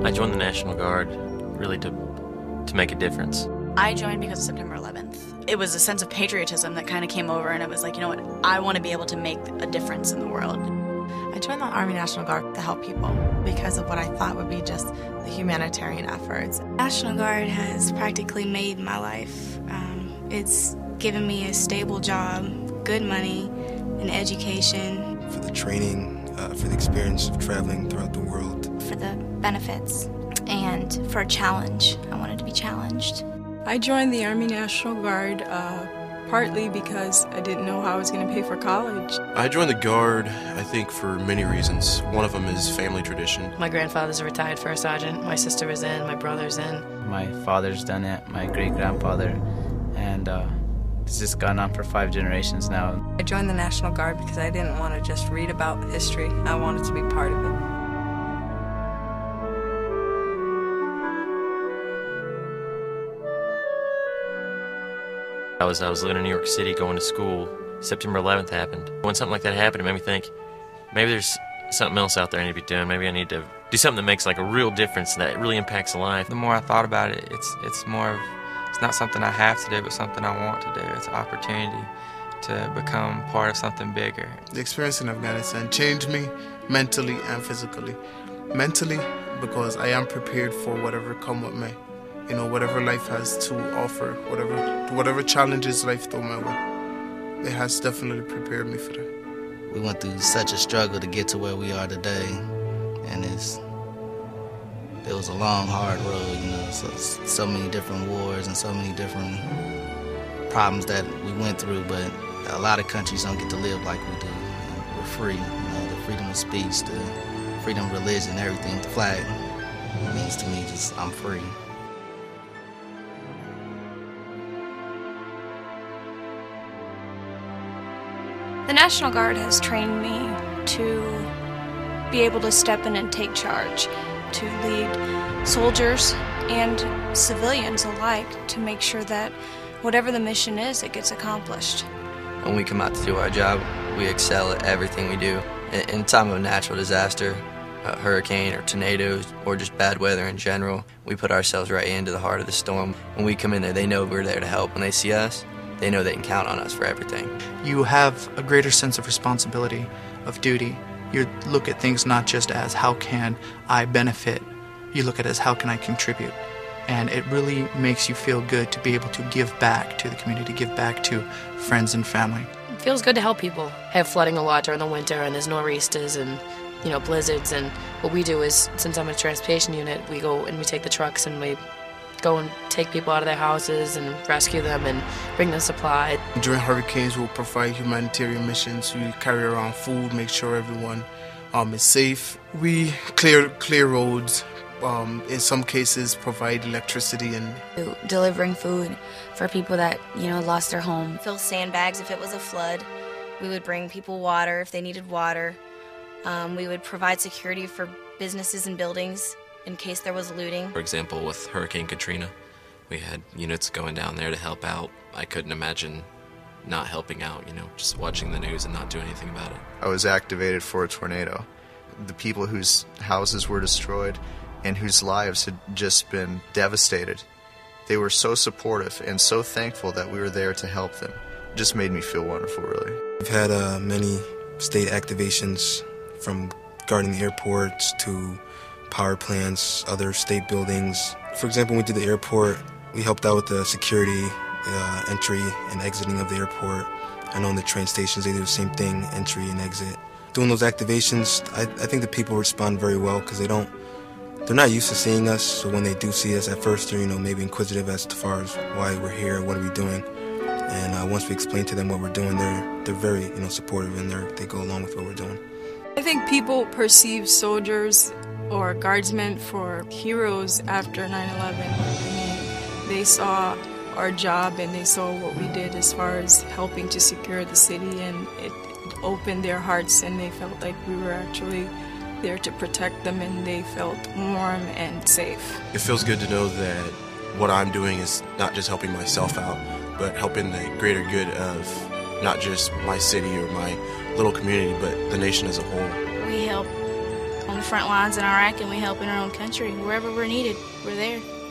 I joined the National Guard really to make a difference. I joined because of September 11th. It was a sense of patriotism that kind of came over, and it was like, you know what, I want to be able to make a difference in the world. I joined the Army National Guard to help people because of what I thought would be just the humanitarian efforts. National Guard has practically made my life. It's given me a stable job, good money, an education. For the training, for the experience of traveling throughout the world. For the benefits and for a challenge. I wanted to be challenged. I joined the Army National Guard partly because I didn't know how I was going to pay for college. I joined the Guard, I think, for many reasons. One of them is family tradition. My grandfather's a retired first sergeant, my sister is in, my brother's in. My father's done it, my great-grandfather, and it's just gone on for 5 generations now. I joined the National Guard because I didn't want to just read about history. I wanted to be part of it. I was living in New York City going to school. September 11th happened. When something like that happened, it made me think, maybe there's something else out there I need to be doing. Maybe I need to do something that makes like a real difference, that really impacts a life. The more I thought about it, it's more of, it's not something I have to do, but something I want to do. It's an opportunity to become part of something bigger. The experience in Afghanistan changed me mentally and physically. Mentally, because I am prepared for whatever come with me. You know, whatever life has to offer, whatever challenges life throw my way, it has definitely prepared me for that. We went through such a struggle to get to where we are today, and it was a long, hard road, you know, so many different wars and so many different problems that we went through, but a lot of countries don't get to live like we do. We're free, you know, the freedom of speech, the freedom of religion, everything. The flag means to me just, I'm free. The National Guard has trained me to be able to step in and take charge, to lead soldiers and civilians alike to make sure that whatever the mission is, it gets accomplished. When we come out to do our job, we excel at everything we do. In time of natural disaster, a hurricane or tornadoes or just bad weather in general, we put ourselves right into the heart of the storm. When we come in there, they know we're there to help. When they see us, they know they can count on us for everything. You have a greater sense of responsibility, of duty. You look at things not just as how can I benefit, you look at it as how can I contribute. And it really makes you feel good to be able to give back to the community, give back to friends and family. It feels good to help people. I have flooding a lot during the winter, and there's nor'easters and blizzards, and what we do is, since I'm in a transportation unit, we go and we take the trucks and we go and take people out of their houses and rescue them and bring them supply. During hurricanes, we'll provide humanitarian missions. We carry around food, make sure everyone is safe. We clear roads. In some cases, provide electricity and delivering food for people that lost their home. Fill sandbags if it was a flood. We would bring people water if they needed water. We would provide security for businesses and buildings in case there was looting. For example, with Hurricane Katrina, we had units going down there to help out. I couldn't imagine not helping out, just watching the news and not doing anything about it. I was activated for a tornado. The people whose houses were destroyed and whose lives had just been devastated, they were so supportive and so thankful that we were there to help them. It just made me feel wonderful, really. We've had many state activations, from guarding the airports to power plants, other state buildings. For example, when we did the airport, we helped out with the security, entry and exiting of the airport. I know in the train stations they do the same thing, entry and exit. Doing those activations, I think the people respond very well because they're not used to seeing us, so when they do see us at first they're maybe inquisitive as far as why we're here, what are we doing. And once we explain to them what we're doing, they're very supportive, and they go along with what we're doing. I think people perceive soldiers or guardsmen for heroes after 9/11. They saw our job and they saw what we did as far as helping to secure the city, and it opened their hearts, and they felt like we were actually there to protect them, and they felt warm and safe. It feels good to know that what I'm doing is not just helping myself out, but helping the greater good of not just my city or my little community, but the nation as a whole. We help the front lines in Iraq and we help in our own country. Wherever we're needed, we're there.